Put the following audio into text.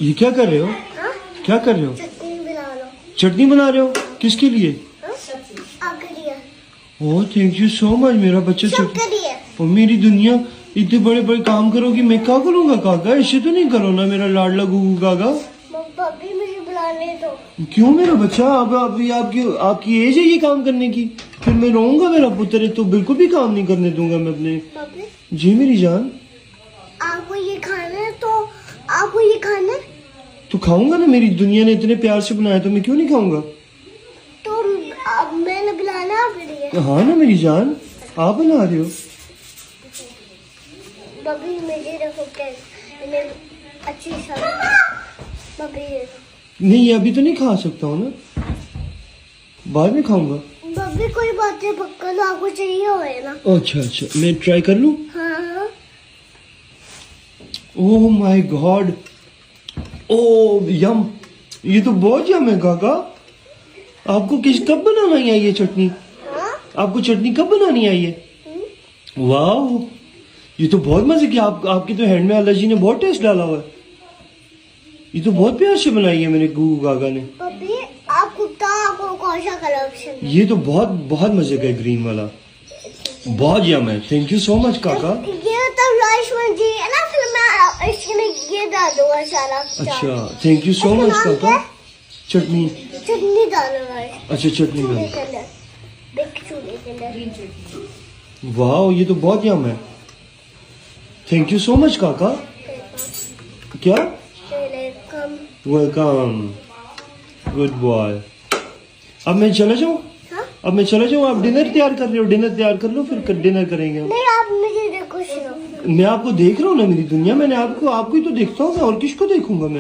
ये क्या कर रहे हो? हाँ? क्या कर रहे हो? चटनी बना लो। चटनी बना रहे हो? किसके लिए? आपके लिए। Oh thank you so much मेरा बच्चा। सबके लिए। और मेरी दुनिया इतने बड़े बड़े काम करोगी, मैं क्या करूँगा काका? ऐसे तो नहीं करो ना मेरा लाडला गुगू काका। भाभी मुझे बुलाने दो। क्यों मेरा बच्चा? अब आपकी एज है ये काम करने की? फिर मैं रहूंगा मेरा पुत्र है तो बिल्कुल भी काम नहीं करने दूंगा मैं अपने। भाभी जी मेरी जान। आपको ये खाना है तो आपको ये खाना है तो खाऊंगा ना, मेरी दुनिया ने इतने प्यार से बनाया तो मैं क्यों नहीं खाऊंगा? तो अब मैंने बुलाना आपके लिए। हाँ ना मेरी जान, आप बना रहे हो। भाभी मुझे देखो कैसे अच्छी भाभी नहीं अभी तो नहीं खा सकता हूँ ना, बाद में खाऊंगा। भाभी कोई बात नहीं, पक्का तो आपको चाहिए होगा ना। अच्छा अच्छा मैं ट्राई कर लूँ। हाँ ओह माय गॉड, ओह यम, ये तो बहुत यम है काका। आपको कब बनाना आई है ये चटनी? हाँ? आपको चटनी कब बनानी आई है? वाह ये तो बहुत मजे की। आपकी तो हैंड में अल्लाह जी ने बहुत टेस्ट डाला हुआ है। ये तो बहुत प्यार से बनाई है मेरे गुगू काका ने। भाभी आप कुत्ता आपको कौन सा कलर पसंद है? ये तो बहुत बहुत मजे का है, ग्रीन वाला बहुत यम है। थैंक यू सो मच काका। ये तो लक्ष्मण जी है ना, फिर मैं इसमें ये डाल दूंगा सारा। अच्छा थैंक यू सो मच काका। चटनी चटनी डालूंगा। अच्छा चटनी चूड़े डाल। कलर, बिग चूड़े कलर। वाह ये तो बहुत यम है। थैंक यू सो मच काका। क्या? Welcome, good boy. अब मैं चला जाऊँ? हाँ? अब मैं चला जाऊँ? आप डिनर तैयार कर रहे हो? डिनर तैयार कर लो फिर डिनर करेंगे हम। नहीं आप मुझे देखो। मैं आपको देख रहा हूँ ना मेरी दुनिया, मैंने आपको ही तो देखता हूँ मैं, और किसको देखूंगा मैं?